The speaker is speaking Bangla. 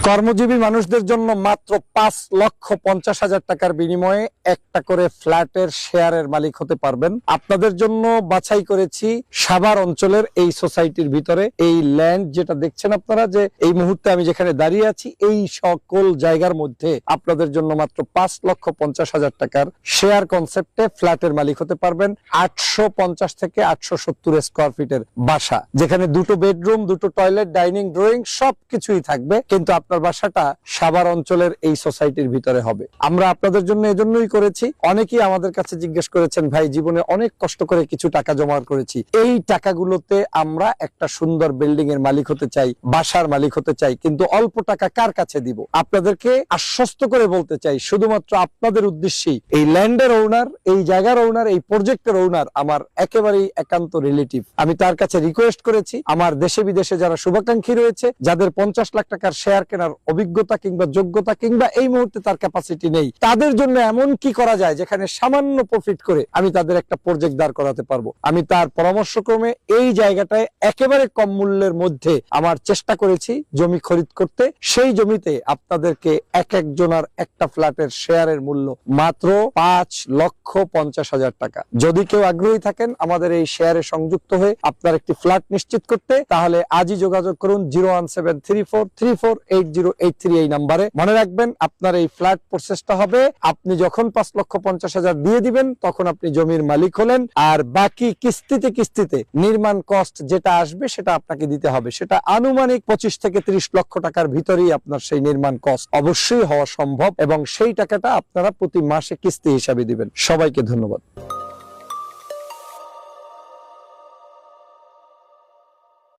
কর্মজীবী মানুষদের জন্য মাত্র 5,50,000 টাকার বিনিময়ে একটা করে ফ্ল্যাটের শেয়ারের মালিক হতে পারবেন। আপনাদের জন্য বাছাই করেছি সাভার অঞ্চলের এই সোসাইটির ভিতরে এই ল্যান্ড যেটা দেখছেন আপনারা, যে এই মুহূর্তে আমি যেখানে দাঁড়িয়ে আছি, এই সকল জায়গার মধ্যে আপনাদের জন্য মাত্র 5,50,000 টাকার শেয়ার কনসেপ্টে ফ্ল্যাটের মালিক হতে পারবেন। 850 থেকে 870 স্কোয়ার ফিটের বাসা, যেখানে দুটো বেডরুম, দুটো টয়লেট, ডাইনিং, ড্রয়িং সবকিছুই থাকবে, কিন্তু আপনার বাসাটা সাভার অঞ্চলের এই সোসাইটির ভিতরে হবে। আমরা আপনাদের জন্য এজন্যই করেছি। অনেকেই আমাদের কাছে জিজ্ঞেস করেছেন, ভাই জীবনে অনেক কষ্ট করে কিছু টাকা জমা করেছি, এই টাকাগুলোতে আমরা একটা সুন্দর বিল্ডিং এর মালিক হতে চাই, বাসার মালিক হতে চাই, কিন্তু অল্প টাকা কার কাছে দিব? আপনাদেরকে আশ্বস্ত করে বলতে চাই, শুধুমাত্র আপনাদের উদ্দেশ্যেই এই ল্যান্ডের ওনার, এই জায়গার ওনার, এই প্রজেক্টের ওনার আমার একেবারেই একান্ত রিলেটিভ। আমি তার কাছে রিকোয়েস্ট করেছি, আমার দেশে বিদেশে যারা শুভাকাঙ্ক্ষী রয়েছে, যাদের 50 লাখ টাকার শেয়ার কেনার অভিজ্ঞতা কিংবা যোগ্যতা কিংবা এই মুহূর্তে তার ক্যাপাসিটি নেই, তাদের জন্য এমন কি করা যায় যেখানে সামান্য প্রফিট করে আমি তাদের একটা প্রজেক্ট দাঁড় করাতে পারবো। আমি তার পরামর্শক্রমে এই জায়গাটায় একেবারে কম মূল্যের মধ্যে আমার চেষ্টা করেছি জমি খরিদ করতে। সেই জমিতে আপনাদেরকে এক একজনের একটা ফ্ল্যাটের শেয়ারের মূল্য মাত্র 5,50,000 টাকা। যদি কেউ আগ্রহী থাকেন আমাদের এই শেয়ারে সংযুক্ত হয়ে আপনার একটি ফ্ল্যাট নিশ্চিত করতে, তাহলে আজই যোগাযোগ করুন 01734348083 এই নাম্বারে। মনে রাখবেন, আপনার এই ফ্ল্যাট প্রসেসটা হবে, আপনি যখন 5,50,000 দিয়ে দিবেন তখন আপনি জমির মালিক হলেন, আর বাকি কিস্তিতে কিস্তিতে নির্মাণ কস্ট যেটা আসবে সেটা আপনাকে দিতে হবে। সেটা আনুমানিক 25 থেকে 30 লক্ষ টাকার ভিতরেই আপনার সেই নির্মাণ কস্ট অবশ্যই হওয়া সম্ভব, এবং সেই টাকাটা আপনারা প্রতি মাসে কিস্তি হিসাবে দিবেন। সবাইকে ধন্যবাদ।